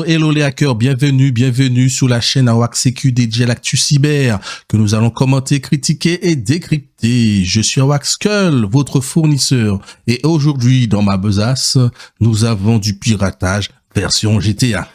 hello les hackers, bienvenue sur la chaîne AWACS Sécu dédiée à l'actu cyber que nous allons commenter, critiquer et décrypter. Je suis AWACS Skull, votre fournisseur, et aujourd'hui dans ma besace, nous avons du piratage version GTA.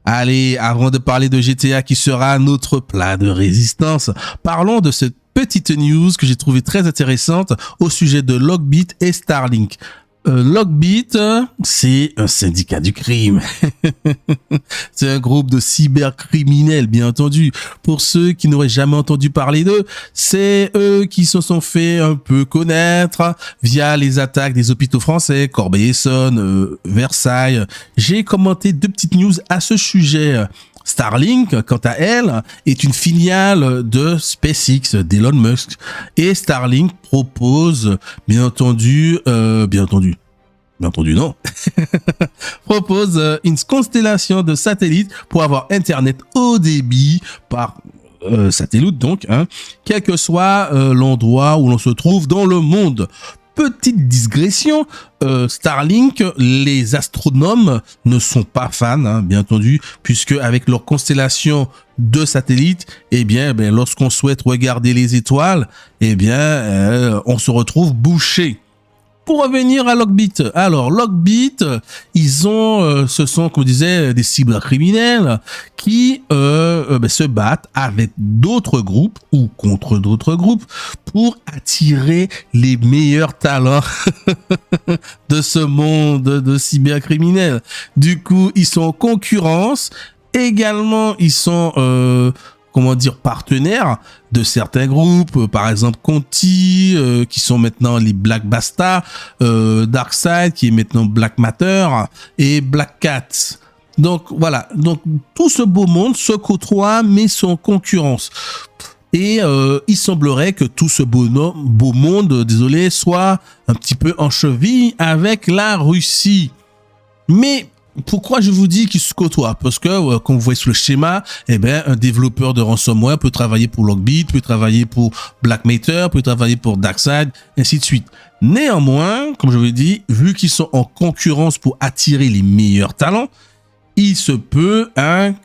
Allez, avant de parler de GTA qui sera notre plat de résistance, parlons de cette petite news que j'ai trouvée très intéressante au sujet de Lockbit et Starlink. Lockbit, c'est un syndicat du crime. C'est un groupe de cybercriminels, bien entendu. Pour ceux qui n'auraient jamais entendu parler d'eux, c'est eux qui se sont fait un peu connaître via les attaques des hôpitaux français, Corbeil-Essonnes, Versailles. J'ai commenté 2 petites news à ce sujet. Starlink, quant à elle, est une filiale de SpaceX, d'Elon Musk. Et Starlink propose, bien entendu non, propose une constellation de satellites pour avoir Internet haut débit par satellite donc, quel que soit l'endroit où l'on se trouve dans le monde. Petite digression, Starlink, les astronomes ne sont pas fans, bien entendu, puisque avec leur constellation de satellites, lorsqu'on souhaite regarder les étoiles, on se retrouve bouché. Pour revenir à Lockbit, alors Lockbit, ce sont, comme je disais, des cybercriminels qui se battent avec d'autres groupes ou contre d'autres groupes pour attirer les meilleurs talents de ce monde de cybercriminels. Du coup, ils sont en concurrence. Également, ils sont partenaires de certains groupes, par exemple Conti, qui sont maintenant les Black Basta, Darkside, qui est maintenant Black Matter, et Black Cat. Donc voilà, donc tout ce beau monde se côtoie, mais sont en concurrence. Et il semblerait que tout ce beau monde, soit un petit peu en cheville avec la Russie. Mais pourquoi je vous dis qu'ils se côtoient? Parce que, comme vous voyez sur le schéma, un développeur de ransomware peut travailler pour Lockbit, peut travailler pour Black Matter, peut travailler pour Darkside, ainsi de suite. Néanmoins, comme je vous l'ai dit, vu qu'ils sont en concurrence pour attirer les meilleurs talents, il se peut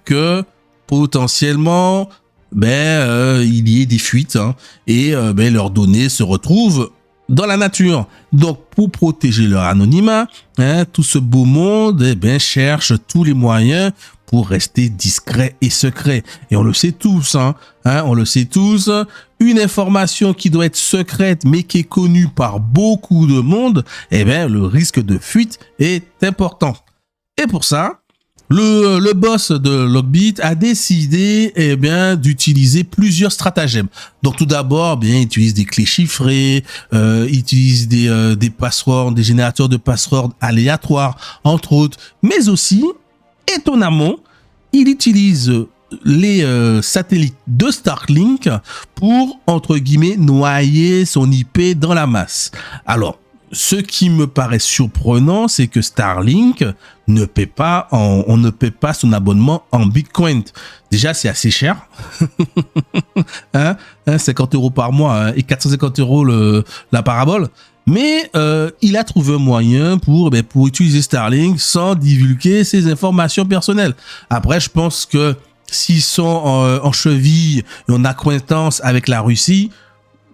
que potentiellement il y ait des fuites et leurs données se retrouvent dans la nature. Donc, pour protéger leur anonymat, tout ce beau monde cherche tous les moyens pour rester discret et secret. Et on le sait tous, on le sait tous, une information qui doit être secrète mais qui est connue par beaucoup de monde, le risque de fuite est important. Et pour ça, le boss de Lockbit a décidé d'utiliser plusieurs stratagèmes. Donc tout d'abord, il utilise des clés chiffrées, il utilise des passwords, des générateurs de passwords aléatoires, entre autres, mais aussi, étonnamment, il utilise les satellites de Starlink pour, entre guillemets, noyer son IP dans la masse. Alors, ce qui me paraît surprenant, c'est que Starlink on ne paie pas son abonnement en Bitcoin. Déjà, c'est assez cher. 50 € par mois et 450 € la parabole. Mais il a trouvé un moyen pour utiliser Starlink sans divulguer ses informations personnelles. Après, je pense que s'ils sont en cheville et en accointance avec la Russie,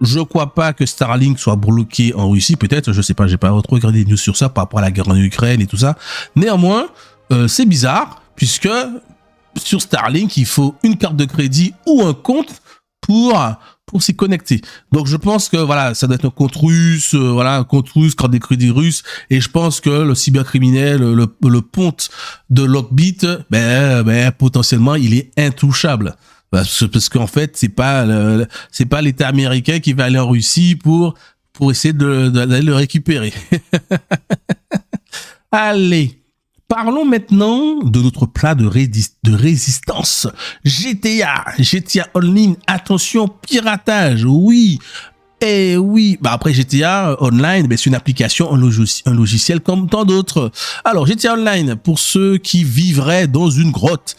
je crois pas que Starlink soit bloqué en Russie. Peut-être, je sais pas, j'ai pas trop regardé des news sur ça par rapport à la guerre en Ukraine et tout ça. Néanmoins, c'est bizarre puisque sur Starlink, il faut une carte de crédit ou un compte pour s'y connecter. Donc, je pense que voilà, ça doit être un compte russe, carte de crédit russe. Et je pense que le cybercriminel, le ponte de Lockbit, potentiellement, il est intouchable. Parce qu'en fait, c'est pas l'État américain qui va aller en Russie pour essayer d'aller le récupérer. Allez, parlons maintenant de notre plat de résistance. GTA Online, attention, piratage, oui. Et oui, après GTA Online, c'est une application, un logiciel comme tant d'autres. Alors GTA Online, pour ceux qui vivraient dans une grotte,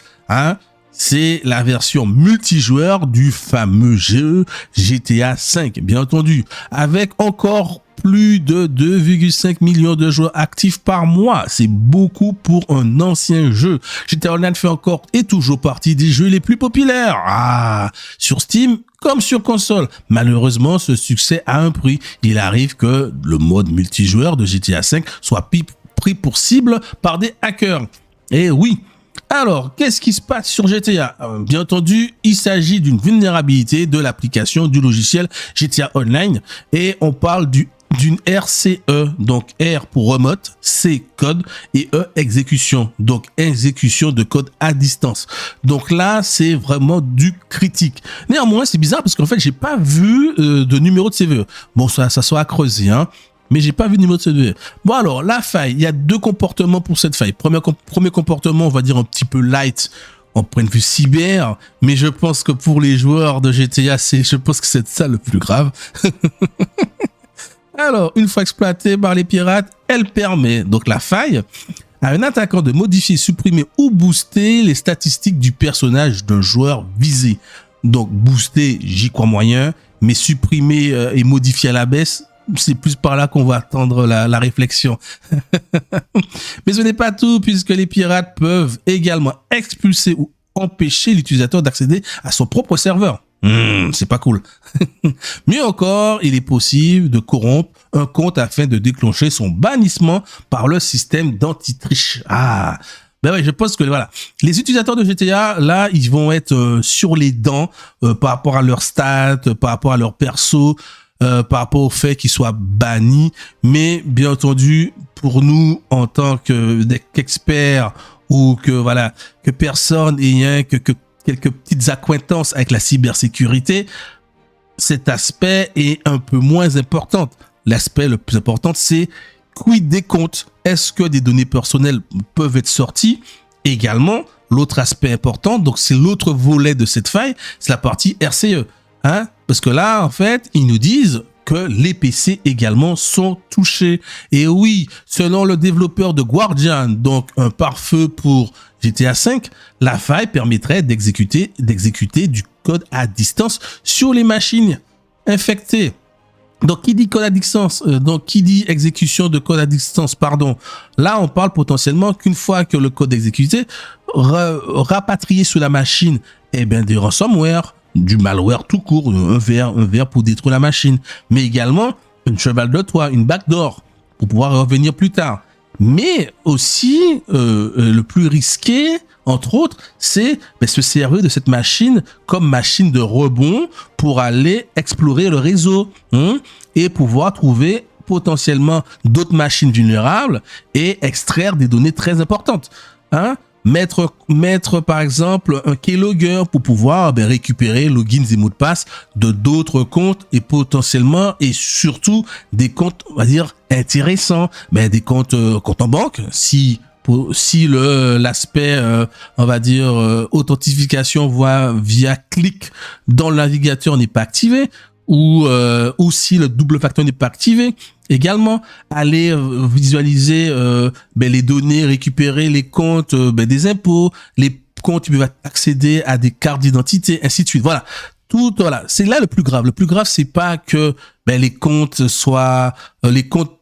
c'est la version multijoueur du fameux jeu GTA V, bien entendu, avec encore plus de 2,5 millions de joueurs actifs par mois. C'est beaucoup pour un ancien jeu. GTA Online fait encore et toujours partie des jeux les plus populaires. Sur Steam comme sur console. Malheureusement, ce succès a un prix. Il arrive que le mode multijoueur de GTA V soit pris pour cible par des hackers. Et oui. Alors, qu'est-ce qui se passe sur GTA? Bien entendu, il s'agit d'une vulnérabilité de l'application du logiciel GTA Online et on parle d'une RCE, donc R pour remote, C code et E exécution, donc exécution de code à distance. Donc là, c'est vraiment du critique. Néanmoins, c'est bizarre parce qu'en fait, j'ai pas vu de numéro de CVE. Bon, ça soit creusé, hein. Mais j'ai pas vu de numéro de CVE. Bon alors, la faille, il y a deux comportements pour cette faille. Premier comportement, on va dire un petit peu light en point de vue cyber, mais je pense que pour les joueurs de GTA, je pense que c'est ça le plus grave. Alors, une fois exploitée par les pirates, elle permet, donc la faille, à un attaquant de modifier, supprimer ou booster les statistiques du personnage d'un joueur visé. Donc, booster, j'y crois moyen, mais supprimer et modifier à la baisse, c'est plus par là qu'on va attendre la réflexion. Mais ce n'est pas tout, puisque les pirates peuvent également expulser ou empêcher l'utilisateur d'accéder à son propre serveur. C'est pas cool. Mieux encore, il est possible de corrompre un compte afin de déclencher son bannissement par le système d'anti-triche. Ben ouais, je pense que voilà, les utilisateurs de GTA, là, ils vont être sur les dents par rapport à leurs stats, par rapport à leur perso, par rapport au fait qu'ils soient bannis. Mais bien entendu, pour nous, en tant qu'experts ou que personne ayant que quelques petites accointances avec la cybersécurité, cet aspect est un peu moins important. L'aspect le plus important, c'est quid des comptes. Est-ce que des données personnelles peuvent être sorties? Également, l'autre aspect important, donc c'est l'autre volet de cette faille, c'est la partie RCE. Parce que là, en fait, ils nous disent que les PC également sont touchés. Et oui, selon le développeur de Guardian, donc un pare-feu pour GTA V, la faille permettrait d'exécuter du code à distance sur les machines infectées. Donc, qui dit code à distance, donc qui dit exécution de code à distance, pardon. Là, on parle potentiellement qu'une fois que le code est exécuté, rapatrié sur la machine, des ransomware, du malware tout court, un verre pour détruire la machine, mais également un cheval de Troie, une backdoor pour pouvoir revenir plus tard. Mais aussi, le plus risqué, entre autres, c'est se servir de cette machine comme machine de rebond pour aller explorer le réseau et pouvoir trouver potentiellement d'autres machines vulnérables et extraire des données très importantes. Mettre par exemple un keylogger pour pouvoir récupérer logins et mots de passe de d'autres comptes et potentiellement et surtout des comptes, on va dire, intéressants, des comptes en banque, si l'aspect on va dire authentification via clic dans le navigateur n'est pas activé, ou si le double facteur n'est pas activé. Également, aller visualiser les données, récupérer les comptes des impôts, les comptes qui peuvent accéder à des cartes d'identité, ainsi de suite. Voilà. C'est là le plus grave. Le plus grave, c'est pas que les comptes soient les comptes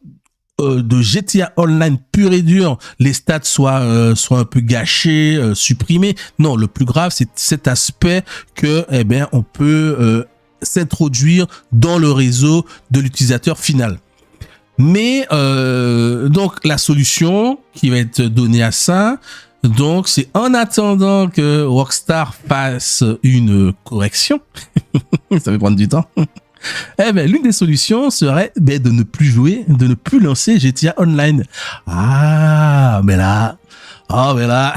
de GTA Online pur et dur, les stats soient un peu gâchés, supprimés. Non, le plus grave, c'est cet aspect que on peut s'introduire dans le réseau de l'utilisateur final. Mais donc la solution qui va être donnée à ça, donc c'est en attendant que Rockstar fasse une correction, ça va prendre du temps. L'une des solutions serait de ne plus jouer, de ne plus lancer GTA Online. Mais là,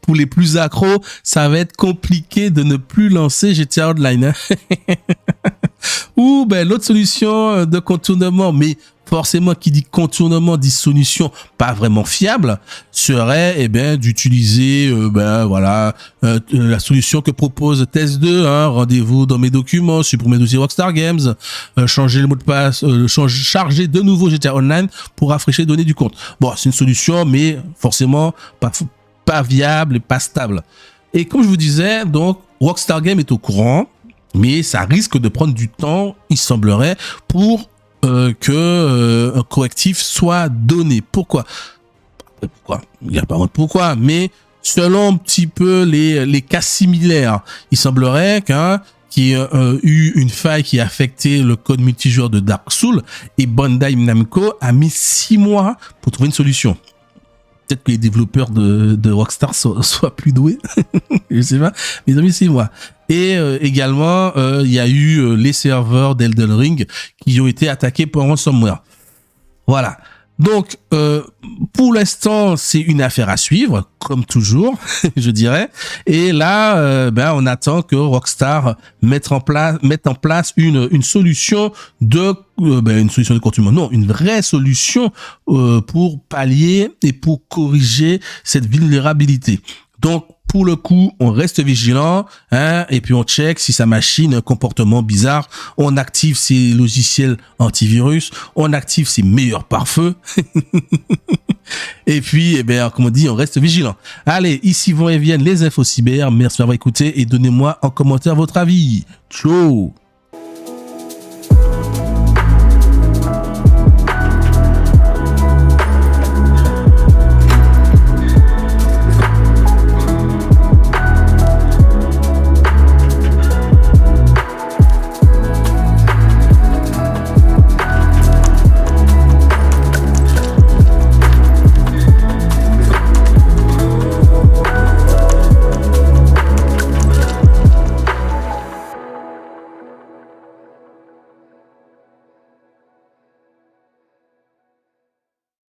pour les plus accros, ça va être compliqué de ne plus lancer GTA Online. Ou l'autre solution de contournement, mais forcément qui dit contournement dit solution pas vraiment fiable, serait d'utiliser la solution que propose Test 2, rendez-vous dans mes documents, supprimer le dossier Rockstar Games, changer le mot de passe, charger de nouveau GTA Online pour rafraîchir les données du compte. Bon, c'est une solution mais forcément pas viable et pas stable. Et comme je vous disais, donc Rockstar Games est au courant, mais ça risque de prendre du temps, il semblerait, pour que un correctif soit donné. Pourquoi? Il n'y a pas de pourquoi, mais selon un petit peu les cas similaires, il semblerait qu'il y ait eu une faille qui a affecté le code multijoueur de Dark Souls et Bandai Namco a mis 6 mois pour trouver une solution. Peut-être que les développeurs de Rockstar soient plus doués, je sais pas, mais ils ont mis 6 mois. Et également, il y a eu les serveurs d'Elden Ring qui ont été attaqués par un ransomware. Voilà. Donc, pour l'instant, c'est une affaire à suivre, comme toujours, je dirais. Et là, on attend que Rockstar mette en place une solution une solution de contournement. Non, une vraie solution pour pallier et pour corriger cette vulnérabilité. Donc, pour le coup, on reste vigilant, et puis on check si sa machine a un comportement bizarre. On active ses logiciels antivirus, on active ses meilleurs pare-feux. Et puis, comme on dit, on reste vigilant. Allez, ici vont et viennent les infos cyber. Merci d'avoir écouté et donnez-moi en commentaire votre avis. Ciao.